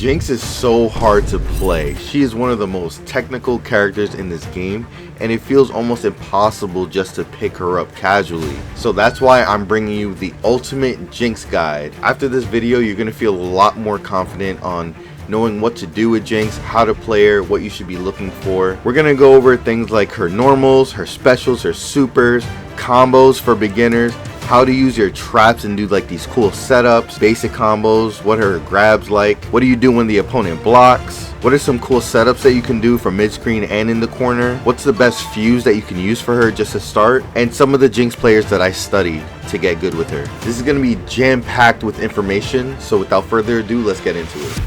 Jinx is so hard to play. She is one of the most technical characters in this game, and it feels almost impossible just to pick her up casually. So that's why I'm bringing you the ultimate Jinx guide. After this video, you're going to feel a lot more confident on knowing what to do with Jinx, how to play her, what you should be looking for. We're going to go over things like her normals, her specials, her supers, combos for beginners, how to use your traps and do like these cool setups, basic combos, what are her grabs like, what do you do when the opponent blocks, what are some cool setups that you can do from mid-screen and in the corner, what's the best fuse that you can use for her just to start, and some of the Jinx players that I studied to get good with her. This is going to be jam-packed with information, so without further ado, let's get into it.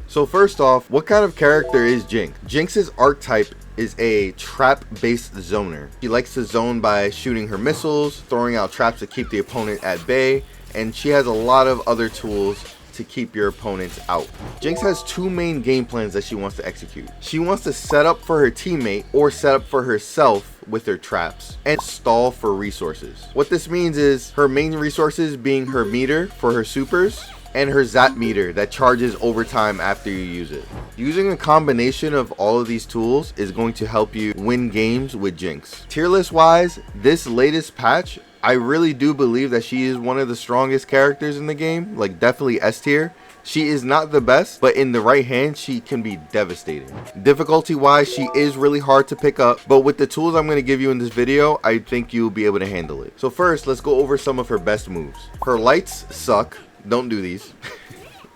So first off, what kind of character is Jinx? Jinx's archetype is a trap-based zoner. She likes to zone by shooting her missiles, throwing out traps to keep the opponent at bay, and she has a lot of other tools to keep your opponents out. Jinx has two main game plans that she wants to execute. She wants to set up for her teammate or set up for herself with her traps and stall for resources. What this means is her main resources being her meter for her supers and her zap meter that charges over time after you use it. Using a combination of all of these tools is going to help you win games with Jinx. Tier list wise, this latest patch, I really do believe that she is one of the strongest characters in the game, like definitely S tier. She is not the best, but in the right hand, she can be devastating. Difficulty wise, she is really hard to pick up, but with the tools I'm going to give you in this video, I think you'll be able to handle it. So first, let's go over some of her best moves. Her lights suck. Don't do these.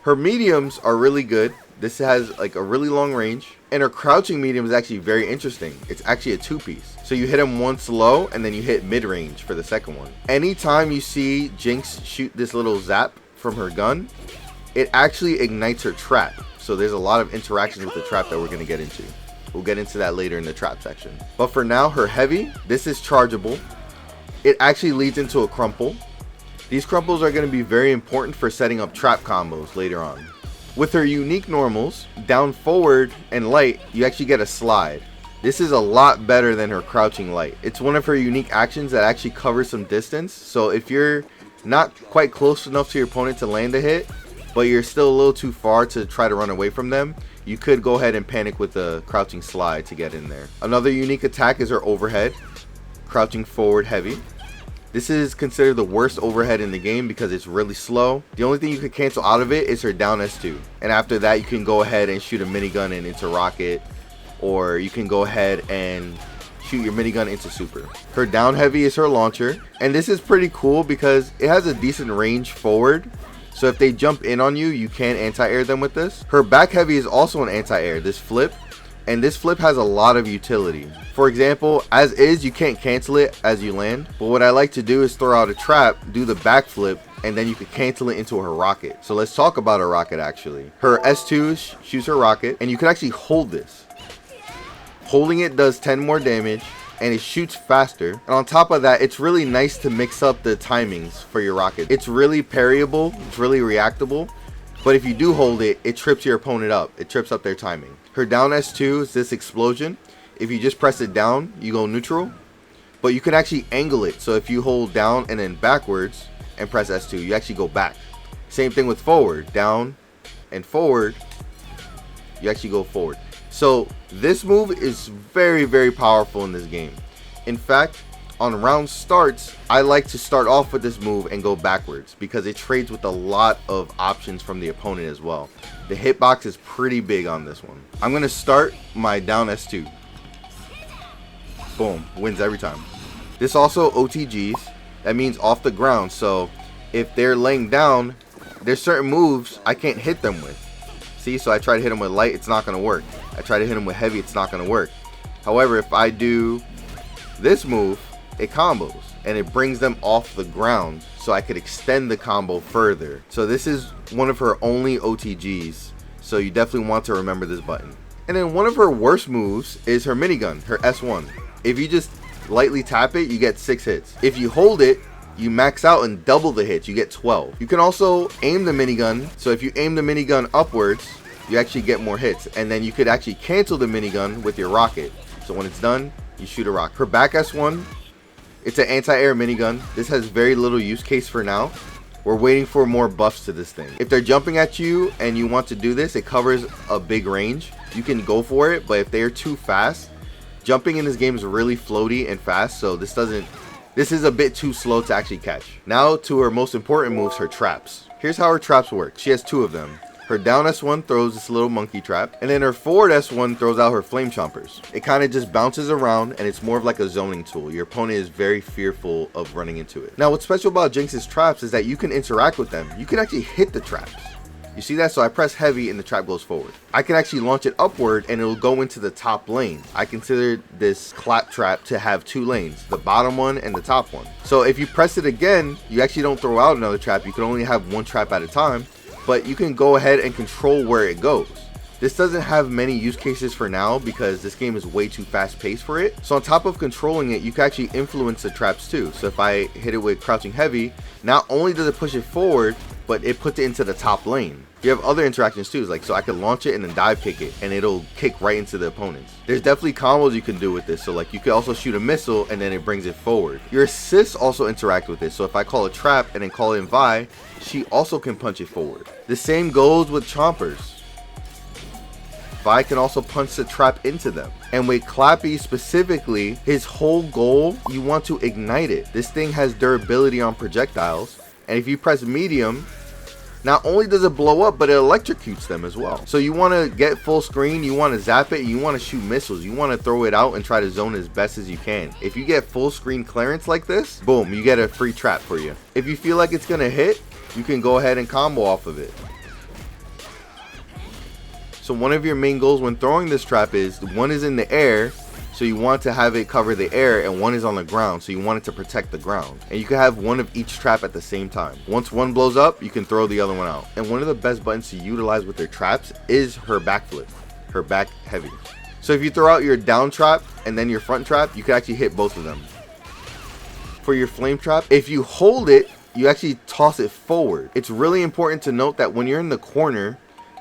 Her mediums are really good. This has like a really long range, and her crouching medium is actually very interesting. It's actually a two-piece, so you hit him once low and then you hit mid-range for the second one. Anytime you see Jinx shoot this little zap from her gun, it actually ignites her trap, so there's a lot of interactions with the trap that we're going to get into. We'll get into that later in the trap section, but for now, her heavy, this is chargeable. It actually leads into a crumple. These crumples are going to be very important for setting up trap combos later on. With her unique normals, down forward and light, you actually get a slide. This is a lot better than her crouching light. It's one of her unique actions that actually covers some distance. So if you're not quite close enough to your opponent to land a hit, but you're still a little too far to try to run away from them, you could go ahead and panic with the crouching slide to get in there. Another unique attack is her overhead, crouching forward heavy. This is considered the worst overhead in the game because it's really slow. The only thing you can cancel out of it is her down S2. And after that, you can go ahead and shoot a minigun and into rocket, or you can go ahead and shoot your minigun into super. Her down heavy is her launcher, and this is pretty cool because it has a decent range forward. So if they jump in on you, you can anti-air them with this. Her back heavy is also an anti-air, this flip. And this flip has a lot of utility. For example, as is, you can't cancel it as you land. But what I like to do is throw out a trap, do the backflip, and then you can cancel it into her rocket. So let's talk about her rocket actually. Her S2 shoots her rocket, and you can actually hold this. Holding it does 10 more damage, and it shoots faster. And on top of that, it's really nice to mix up the timings for your rocket. It's really parryable, it's really reactable. But if you do hold it, it trips your opponent up. It trips up their timing. Her down S2 is this explosion. If you just press it down, you go neutral. But you can actually angle it. So if you hold down and then backwards and press S2, you actually go back. Same thing with forward. Down and forward, you actually go forward. So this move is very, very powerful in this game. In fact, on round starts, I like to start off with this move and go backwards because it trades with a lot of options from the opponent as well. The hitbox is pretty big on this one. I'm going to start my down S2. Boom, wins every time. This also OTGs, that means off the ground. So if they're laying down, there's certain moves I can't hit them with. See, so I try to hit them with light, it's not going to work. I try to hit them with heavy, it's not going to work. However, if I do this move, it combos and it brings them off the ground, so I could extend the combo further. So this is one of her only OTGs, so you definitely want to remember this button. And then one of her worst moves is her minigun, her S1. If you just lightly tap it, you get 6 hits. If you hold it, you max out and double the hits, you get 12. You can also aim the minigun, so if you aim the minigun upwards, you actually get more hits, and then you could actually cancel the minigun with your rocket. So when it's done, you shoot a rocket. Her back S1 It's an anti-air minigun. This has very little use case for now. We're waiting for more buffs to this thing. If they're jumping at you and you want to do this, it covers a big range. You can go for it, but if they're too fast, jumping in this game is really floaty and fast, so this is a bit too slow to actually catch. Now to her most important moves, her traps. Here's how her traps work. She has 2 of them. Her down S1 throws this little monkey trap, and then her forward S1 throws out her flame chompers. It kind of just bounces around, and it's more of like a zoning tool. Your opponent is very fearful of running into it. Now what's special about Jinx's traps is that you can interact with them. You can actually hit the traps. You see that? So I press heavy and the trap goes forward. I can actually launch it upward and it'll go into the top lane. I consider this clap trap to have 2 lanes, the bottom one and the top one. So if you press it again, you actually don't throw out another trap. You can only have 1 trap at a time, but you can go ahead and control where it goes. This doesn't have many use cases for now because this game is way too fast paced for it. So on top of controlling it, you can actually influence the traps too. So if I hit it with crouching heavy, not only does it push it forward, but it puts it into the top lane. You have other interactions too, like so I can launch it and then dive kick it and it'll kick right into the opponents. There's definitely combos you can do with this. So like you can also shoot a missile and then it brings it forward. Your assists also interact with it. So if I call a trap and then call in Vi, she also can punch it forward. The same goes with chompers. Vi can also punch the trap into them. And with Clappy specifically, his whole goal, you want to ignite it. This thing has durability on projectiles, and if you press medium, not only does it blow up, but it electrocutes them as well. So you want to get full screen, you want to zap it, you want to shoot missiles, you want to throw it out and try to zone as best as you can. If you get full screen clearance like this, boom, you get a free trap for you. If you feel like it's going to hit, you can go ahead and combo off of it. So one of your main goals when throwing this trap is, one is in the air, so you want to have it cover the air, and one is on the ground, so you want it to protect the ground. And you can have one of each trap at the same time. Once one blows up, you can throw the other one out. And one of the best buttons to utilize with their traps is her backflip, her back heavy. So if you throw out your down trap and then your front trap, you can actually hit both of them. For your flame trap, if you hold it, you actually toss it forward. It's really important to note that when you're in the corner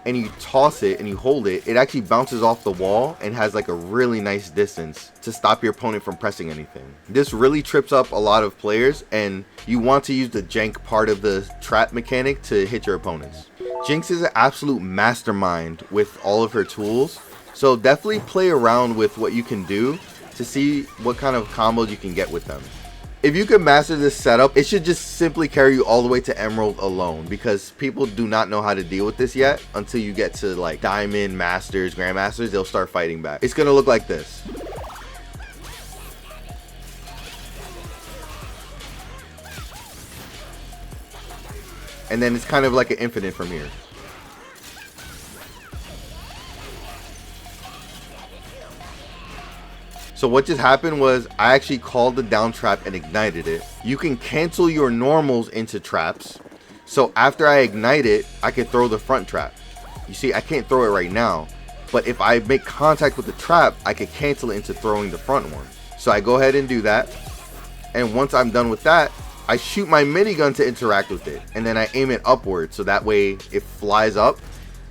and you toss it and you hold it, it actually bounces off the wall and has like a really nice distance to stop your opponent from pressing anything. This really trips up a lot of players, and you want to use the jank part of the trap mechanic to hit your opponents. Jinx is an absolute mastermind with all of her tools, so definitely play around with what you can do to see what kind of combos you can get with them. If you can master this setup, it should just simply carry you all the way to Emerald alone, because people do not know how to deal with this yet. Until you get to like Diamond, Masters, Grandmasters, they'll start fighting back. It's gonna look like this. And then it's kind of like an infinite from here. So what just happened was I actually called the down trap and ignited it. You can cancel your normals into traps. So after I ignite it, I can throw the front trap. You see, I can't throw it right now, but if I make contact with the trap, I can cancel it into throwing the front one. So I go ahead and do that. And once I'm done with that, I shoot my minigun to interact with it. And then I aim it upward so that way it flies up.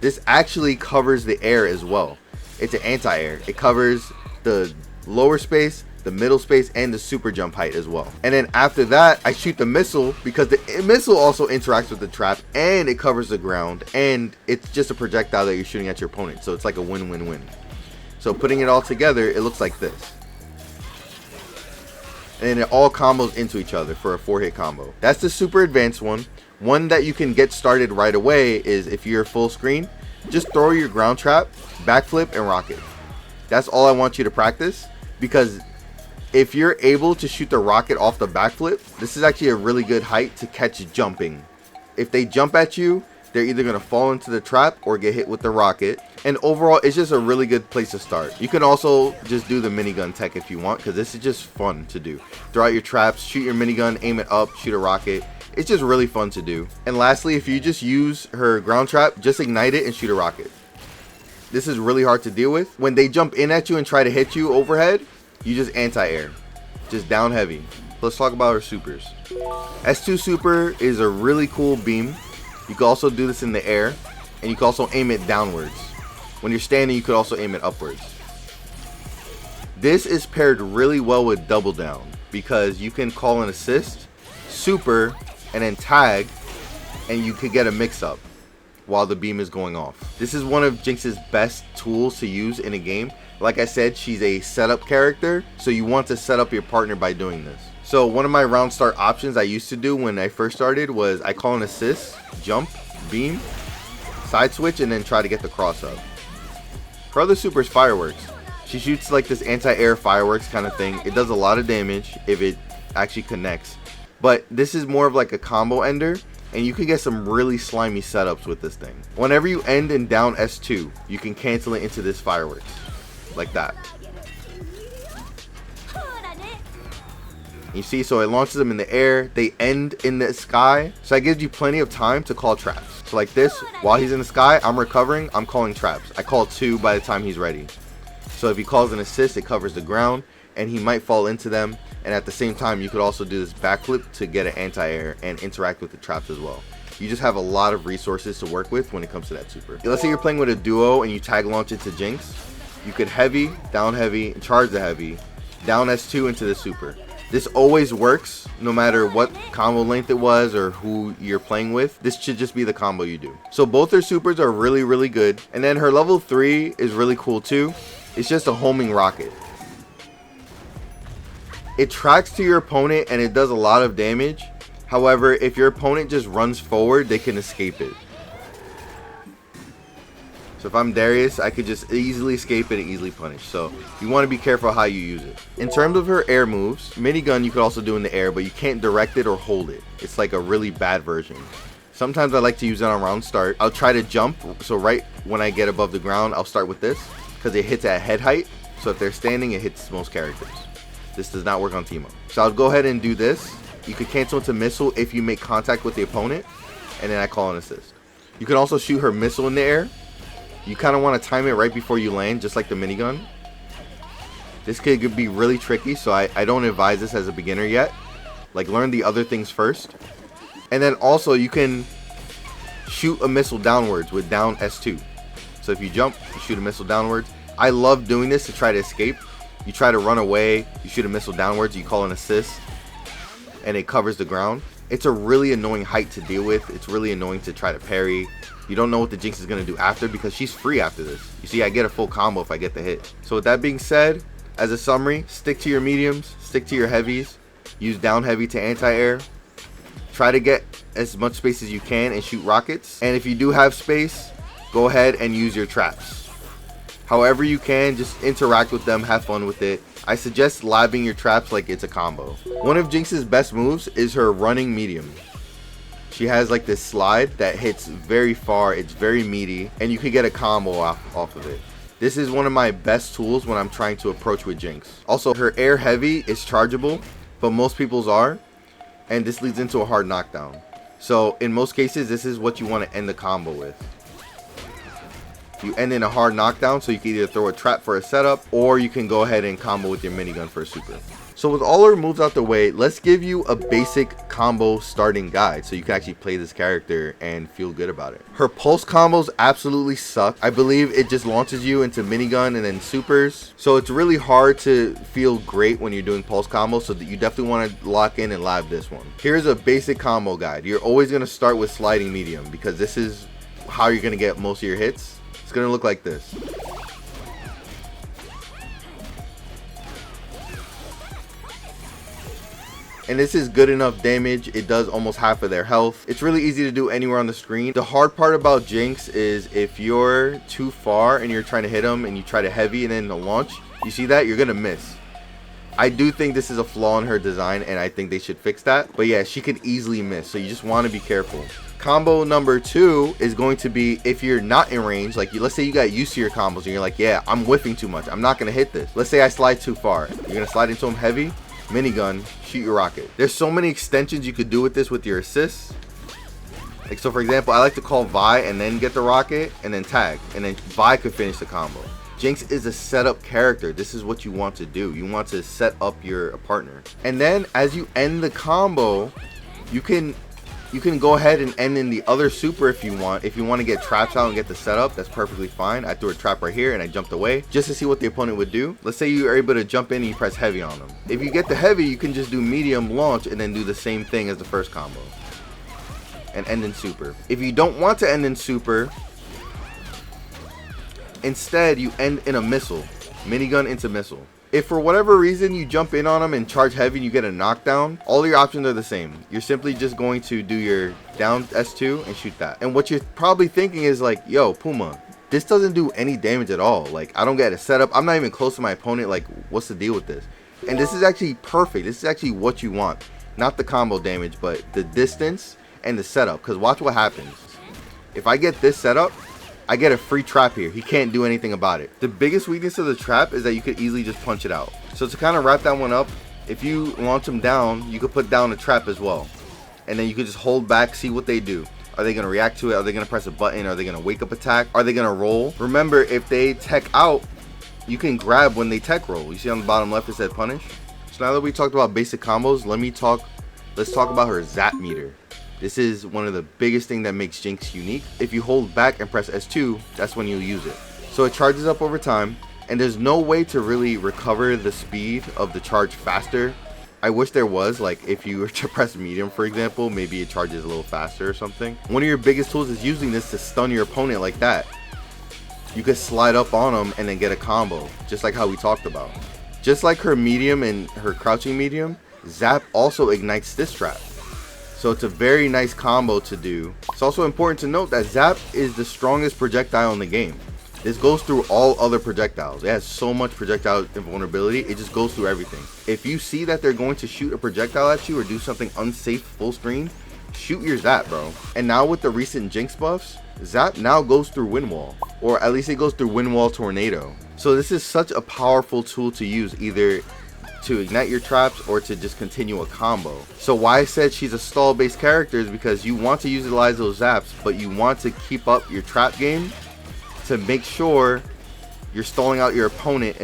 This actually covers the air as well. It's an anti-air. It covers the lower space, the middle space, and the super jump height as well. And then after that, I shoot the missile because the missile also interacts with the trap and it covers the ground, and it's just a projectile that you're shooting at your opponent. So it's like a win-win-win. So putting it all together, it looks like this. And it all combos into each other for a 4-hit combo. That's the super advanced one. One that you can get started right away is if you're full screen, just throw your ground trap, backflip, and rocket. That's all I want you to practice. Because if you're able to shoot the rocket off the backflip, this is actually a really good height to catch jumping. If they jump at you, they're either going to fall into the trap or get hit with the rocket. And overall, it's just a really good place to start. You can also just do the minigun tech if you want, because this is just fun to do. Throw out your traps, shoot your minigun, aim it up, shoot a rocket. It's just really fun to do. And lastly, if you just use her ground trap, just ignite it and shoot a rocket. This is really hard to deal with. When they jump in at you and try to hit you overhead, you just anti-air. Just down heavy. Let's talk about our supers. S2 super is a really cool beam. You can also do this in the air, and you can also aim it downwards. When you're standing, you could also aim it upwards. This is paired really well with double down. because you can call an assist, super, and then tag, and you could get a mix-up while the beam is going off. This is one of Jinx's best tools to use in a game. Like I said, she's a setup character, so you want to set up your partner by doing this. So one of my round start options I used to do when I first started was I call an assist, jump, beam, side switch, and then try to get the cross up. Her other super is fireworks. She shoots like this anti-air fireworks kind of thing. It does a lot of damage if it actually connects. But this is more of like a combo ender, and you can get some really slimy setups with this thing. Whenever you end in down S2, you can cancel it into this fireworks. Like that. You see, so it launches them in the air. They end in the sky. So that gives you plenty of time to call traps. So like this, while he's in the sky, I'm recovering, I'm calling traps. I call 2 by the time he's ready. So if he calls an assist, it covers the ground, and he might fall into them. And at the same time, you could also do this backflip to get an anti-air and interact with the traps as well. You just have a lot of resources to work with when it comes to that super. Let's say you're playing with a duo and you tag launch into Jinx. You could heavy, and charge the heavy, down S2 into the super. This always works no matter what combo length it was or who you're playing with. This should just be the combo you do. So both her supers are really, really good. And then her level 3 is really cool too. It's just a homing rocket. It tracks to your opponent and it does a lot of damage. However, if your opponent just runs forward, they can escape it. So if I'm Darius, I could just easily escape it and easily punish. So you want to be careful how you use it. In terms of her air moves, minigun you could also do in the air, but you can't direct it or hold it. It's like a really bad version. Sometimes I like to use it on round start. I'll try to jump. So right when I get above the ground, I'll start with this because it hits at head height. So if they're standing, it hits most characters. This does not work on Teemo. So I'll go ahead and do this. You could cancel into missile if you make contact with the opponent, and then I call an assist. You can also shoot her missile in the air. You kind of want to time it right before you land, just like the minigun. This could be really tricky, so I don't advise this as a beginner yet. Like, learn the other things first. And then also you can shoot a missile downwards with down S2. So if you jump, you shoot a missile downwards. I love doing this to try to escape. You try to run away, you shoot a missile downwards, you call an assist, and it covers the ground. It's a really annoying height to deal with. It's really annoying to try to parry. You don't know what the Jinx is going to do after because she's free after this. You see, I get a full combo if I get the hit. So with that being said, as a summary, stick to your mediums, stick to your heavies, use down heavy to anti-air. Try to get as much space as you can and shoot rockets. And if you do have space, go ahead and use your traps. However you can, just interact with them, have fun with it. I suggest labbing your traps like it's a combo. One of Jinx's best moves is her running medium. She has like this slide that hits very far, it's very meaty, and you can get a combo off of it. This is one of my best tools when I'm trying to approach with Jinx. Also, her air heavy is chargeable, but most people's are, and this leads into a hard knockdown. So in most cases, this is what you want to end the combo with. You end in a hard knockdown, so you can either throw a trap for a setup, or you can go ahead and combo with your minigun for a super. So with all her moves out the way, let's give you a basic combo starting guide so you can actually play this character and feel good about it. Her pulse combos absolutely suck. I believe it just launches you into minigun and then supers. So it's really hard to feel great when you're doing pulse combos, so that you definitely want to lock in and lab this one. Here's a basic combo guide. You're always going to start with sliding medium because this is how you're going to get most of your hits. It's going to look like this. And this is good enough damage. It does almost half of their health. It's really easy to do anywhere on the screen. The hard part about Jinx is if you're too far and you're trying to hit them and you try to heavy and then launch, you see that? You're going to miss. I do think this is a flaw in her design and I think they should fix that. But yeah, she could easily miss. So you just want to be careful. Combo number 2 is going to be if you're not in range, like let's say you got used to your combos and you're like, yeah, I'm whiffing too much. I'm not going to hit this. Let's say I slide too far. You're going to slide into them heavy, minigun, shoot your rocket. There's so many extensions you could do with this with your assists. Like, so for example, I like to call Vi and then get the rocket and then tag. And then Vi could finish the combo. Jinx is a setup character. This is what you want to do. You want to set up your partner. And then as you end the combo, you can You can go ahead and end in the other super if you want. If you want to get traps out and get the setup, that's perfectly fine. I threw a trap right here and I jumped away just to see what the opponent would do. Let's say you are able to jump in and you press heavy on them. If you get the heavy, you can just do medium, launch, and then do the same thing as the first combo and end in super. If you don't want to end in super, instead you end in a missile, minigun into missile. If for whatever reason you jump in on them and charge heavy and you get a knockdown, all your options are the same. You're simply just going to do your down S2 and shoot that. And what you're probably thinking is like, yo, Puma, this doesn't do any damage at all. Like, I don't get a setup. I'm not even close to my opponent. Like, what's the deal with this? And this is actually perfect. This is actually what you want. Not the combo damage, but the distance and the setup. Because watch what happens. If I get this setup, I get a free trap here. He can't do anything about it. The biggest weakness of the trap is that you could easily just punch it out. So to kind of wrap that one up, if you launch him down, you could put down a trap as well. And then you could just hold back, see what they do. Are they going to react to it? Are they going to press a button? Are they going to wake up attack? Are they going to roll? Remember, if they tech out, you can grab when they tech roll. You see on the bottom left it said punish. So now that we talked about basic combos, let's talk about her zap meter. This is one of the biggest things that makes Jinx unique. If you hold back and press S2, that's when you'll use it. So it charges up over time, and there's no way to really recover the speed of the charge faster. I wish there was, like if you were to press medium, for example, maybe it charges a little faster or something. One of your biggest tools is using this to stun your opponent like that. You could slide up on them and then get a combo, just like how we talked about. Just like her medium and her crouching medium, Zap also ignites this trap. So it's a very nice combo to do. It's also important to note that Zap is the strongest projectile in the game. This goes through all other projectiles. It has so much projectile invulnerability, it just goes through everything. If you see that they're going to shoot a projectile at you or do something unsafe full screen, shoot your Zap, bro. And now with the recent Jinx buffs, Zap now goes through Wind Wall. Or at least it goes through Wind Wall Tornado. So this is such a powerful tool to use, either to ignite your traps or to just continue a combo. So why I said she's a stall based character is because you want to utilize those zaps, but you want to keep up your trap game to make sure you're stalling out your opponent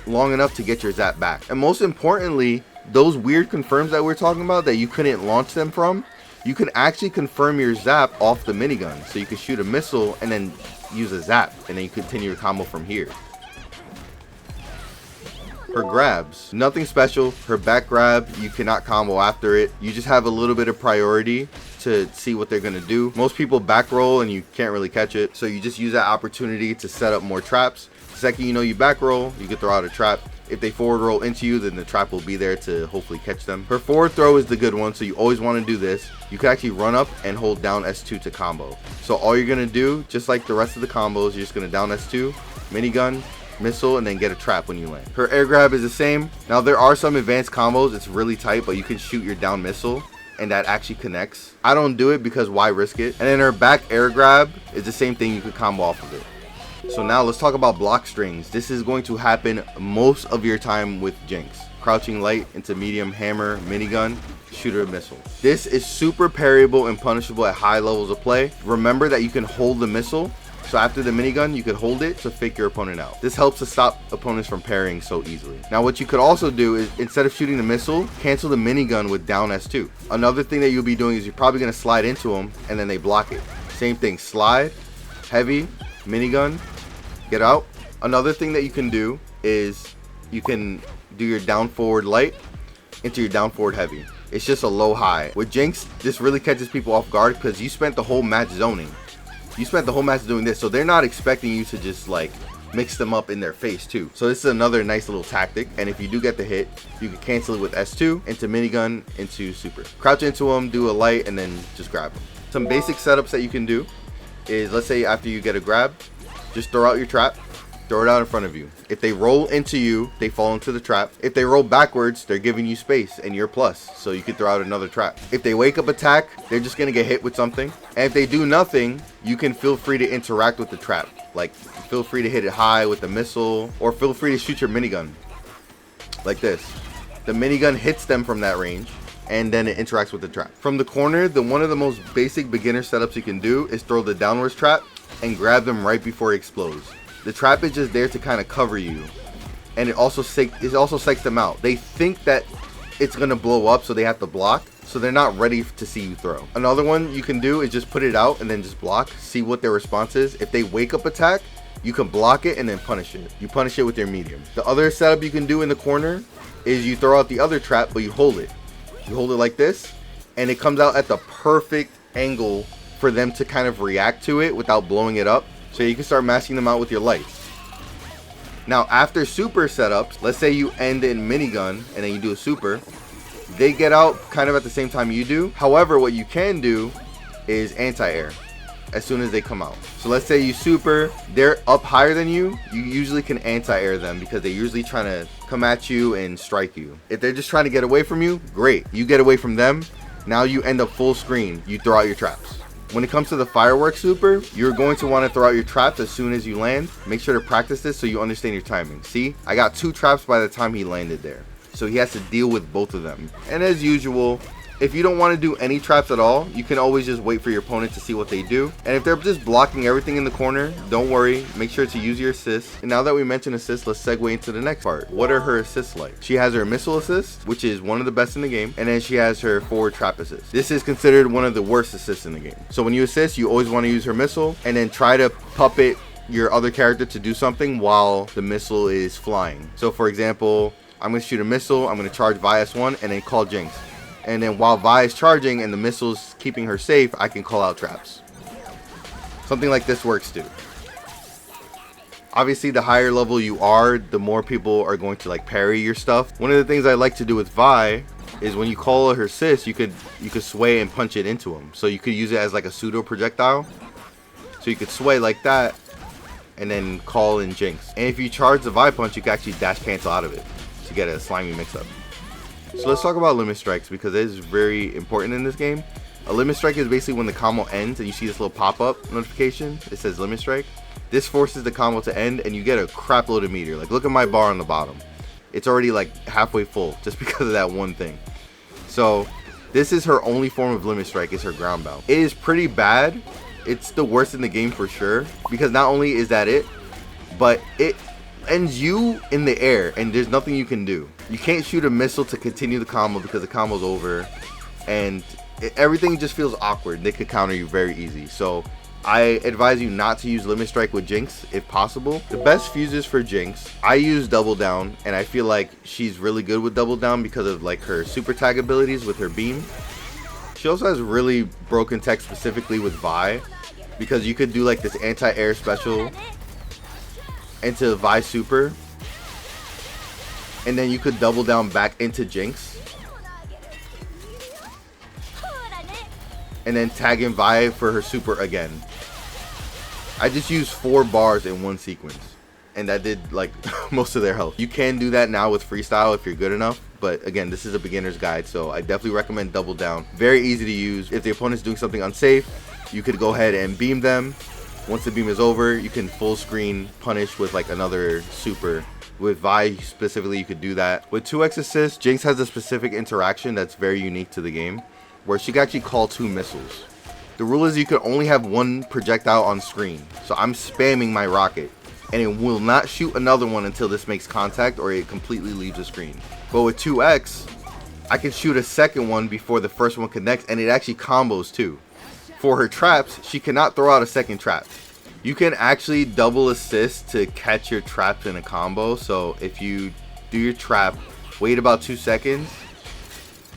long enough to get your zap back. And most importantly, those weird confirms that we're talking about that you couldn't launch them from, you can actually confirm your zap off the minigun. So you can shoot a missile and then use a zap, and then you continue your combo from here. Her grabs, nothing special. Her back grab, you cannot combo after it. You just have a little bit of priority to see what they're gonna do. Most people back roll and you can't really catch it, so you just use that opportunity to set up more traps. Second, you know, you back roll, you can throw out a trap. If they forward roll into you, then the trap will be there to hopefully catch them. Her forward throw is the good one, so you always want to do this. You can actually run up and hold down S2 to combo. So all you're gonna do, just like the rest of the combos, you're just gonna down S2, minigun, missile, and then get a trap when you land. Her air grab is the same. Now there are some advanced combos, it's really tight, but you can shoot your down missile and that actually connects. I don't do it because why risk it? And then her back air grab is the same thing, you could combo off of it. So now let's talk about block strings. This is going to happen most of your time with Jinx. Crouching light into medium, hammer, minigun, shooter, missile. This is super parryable and punishable at high levels of play. Remember that you can hold the missile. So after the minigun, you could hold it to fake your opponent out. This helps to stop opponents from parrying so easily. Now what you could also do is, instead of shooting the missile, cancel the minigun with down S2. Another thing that you'll be doing is you're probably going to slide into them and then they block it. Same thing, slide, heavy, minigun, get out. Another thing that you can do is you can do your down forward light into your down forward heavy. It's just a low high. With Jinx, this really catches people off guard because you spent the whole match zoning. You spent the whole match doing this, so they're not expecting you to just like mix them up in their face too. So this is another nice little tactic, and if you do get the hit, you can cancel it with S2 into minigun into super. Crouch into them, do a light, and then just grab them. Some basic setups that you can do is, let's say after you get a grab, just throw out your trap, throw it out in front of you. If they roll into you, they fall into the trap. If they roll backwards, they're giving you space and you're plus, so you can throw out another trap. If they wake up attack, they're just gonna get hit with something. And if they do nothing, you can feel free to interact with the trap. Like, feel free to hit it high with the missile, or feel free to shoot your minigun like this. The minigun hits them from that range, and then it interacts with the trap. From the corner, one of the most basic beginner setups you can do is throw the downwards trap and grab them right before it explodes. The trap is just there to kind of cover you, and it also psychs them out. They think that it's gonna blow up, so they have to block, so they're not ready to see you throw. Another one you can do is just put it out and then just block, see what their response is. If they wake up attack, you can block it and then punish it. You punish it with your medium. The other setup you can do in the corner is you throw out the other trap, but you hold it. You hold it like this, and it comes out at the perfect angle for them to kind of react to it without blowing it up. So you can start masking them out with your lights. Now, after super setups, let's say you end in minigun and then you do a super, they get out kind of at the same time you do. However, what you can do is anti-air as soon as they come out. So let's say you super, they're up higher than you usually can anti-air them because they're usually trying to come at you and strike you. If they're just trying to get away from you, great. You get away from them, now you end up full screen, you throw out your traps. When it comes to the fireworks super, you're going to want to throw out your traps as soon as you land. Make sure to practice this so you understand your timing. See, I got 2 traps by the time he landed there. So he has to deal with both of them. And as usual, if you don't want to do any traps at all, you can always just wait for your opponent to see what they do. And if they're just blocking everything in the corner, don't worry, make sure to use your assists. And now that we mentioned assists, let's segue into the next part. What are her assists like? She has her missile assist, which is one of the best in the game, and then she has her forward trap assist. This is considered one of the worst assists in the game. So when you assist, you always want to use her missile and then try to puppet your other character to do something while the missile is flying. So for example, I'm going to shoot a missile, I'm going to charge Vi S1 and then call Jinx. And then while Vi is charging and the missile's keeping her safe, I can call out traps. Something like this works too. Obviously, the higher level you are, the more people are going to like parry your stuff. One of the things I like to do with Vi is when you call her assist, you could sway and punch it into him. So you could use it as like a pseudo projectile. So you could sway like that and then call in Jinx. And if you charge the Vi punch, you can actually dash cancel out of it to get a slimy mix-up. So let's talk about limit strikes because it is very important in this game. A limit strike is basically when the combo ends and you see this little pop-up notification. It says limit strike. This forces the combo to end and you get a crap load of meter. Like look at my bar on the bottom. It's already like halfway full just because of that one thing. So this is her only form of limit strike, is her ground bound. It is pretty bad. It's the worst in the game for sure because not only is that it, but it ends you in the air and there's nothing you can do. You can't shoot a missile to continue the combo because the combo's over and everything just feels awkward. They could counter you very easy. So I advise you not to use limit strike with Jinx if possible. The best fuses for Jinx, I use double down and I feel like she's really good with double down because of like her super tag abilities with her beam. She also has really broken tech specifically with Vi because you could do like this anti-air special into Vi super and then you could double down back into Jinx and then tag in Vi for her super again. I just used 4 bars in one sequence and that did like most of their health. You can do that now with freestyle if you're good enough, but again, this is a beginner's guide, so I definitely recommend double down. Very easy to use. If the opponent's doing something unsafe, you could go ahead and beam them. Once the beam is over, you can full screen punish with like another super. With Vi specifically, you could do that. With 2x assist, Jinx has a specific interaction that's very unique to the game, where she can actually call 2 missiles. The rule is you can only have 1 projectile on screen. So I'm spamming my rocket, and it will not shoot another one until this makes contact or it completely leaves the screen. But with 2x, I can shoot a second one before the first one connects, and it actually combos too. For her traps, she cannot throw out a second trap. You can actually double assist to catch your traps in a combo. So if you do your trap, wait about 2 seconds,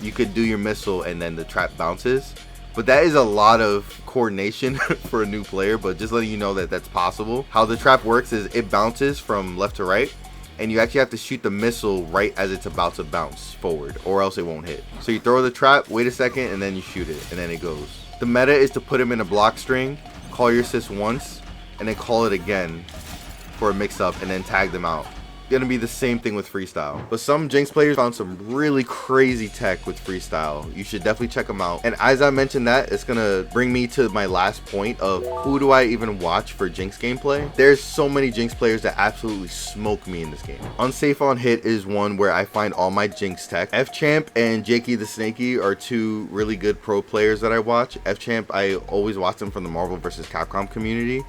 you could do your missile and then the trap bounces. But that is a lot of coordination for a new player, but just letting you know that that's possible. How the trap works is it bounces from left to right, and you actually have to shoot the missile right as it's about to bounce forward, or else it won't hit. So you throw the trap, wait a second, and then you shoot it, and then it goes. The meta is to put him in a block string, call your assist once, and then call it again for a mix-up, and then tag them out. Gonna be the same thing with freestyle. But some Jinx players found some really crazy tech with freestyle. You should definitely check them out. And as I mentioned that, it's gonna bring me to my last point of who do I even watch for Jinx gameplay. There's so many Jinx players that absolutely smoke me in this game. Unsafe on hit is one where I find all my Jinx tech. F-Champ and Jakey the Snakey are 2 really good pro players that I watch. F-Champ, I always watch them from the Marvel vs. Capcom community,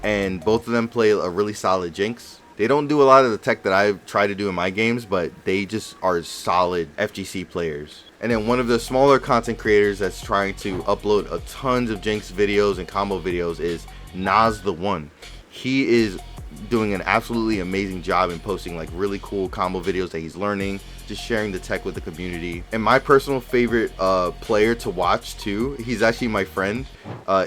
and both of them play a really solid Jinx. They don't do a lot of the tech that I try to do in my games, but they just are solid FGC players. And then one of the smaller content creators that's trying to upload a tons of Jinx videos and combo videos is Nas the One. He is doing an absolutely amazing job in posting like really cool combo videos that he's learning, just sharing the tech with the community. And my personal favorite player to watch too, he's actually my friend,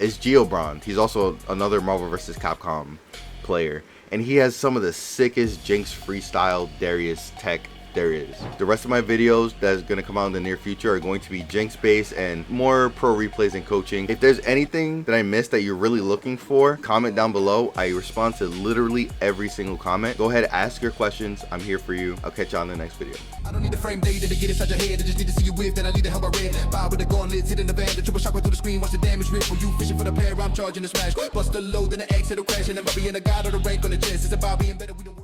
is Geobron. He's also another Marvel vs. Capcom player, and he has some of the sickest Jinx freestyle Darius tech there is. The rest of my videos that's going to come out in the near future are going to be Jinx based and more pro replays and coaching. If there's anything that I missed that you're really looking for, comment down below. I respond to literally every single comment. Go ahead, ask your questions. I'm here for you. I'll catch you on the next video. I don't need the frame data to get inside your head. I just need to see you with that. I need the help I read. Fire with the gauntlets, hitting the van. The triple shock right through the screen. Watch the damage rip. For you fishing for the pair, I'm charging the smash. Bust the load, then the X, it'll crash. And I'm about being a god of the rank on the chest. It's about being better. We don't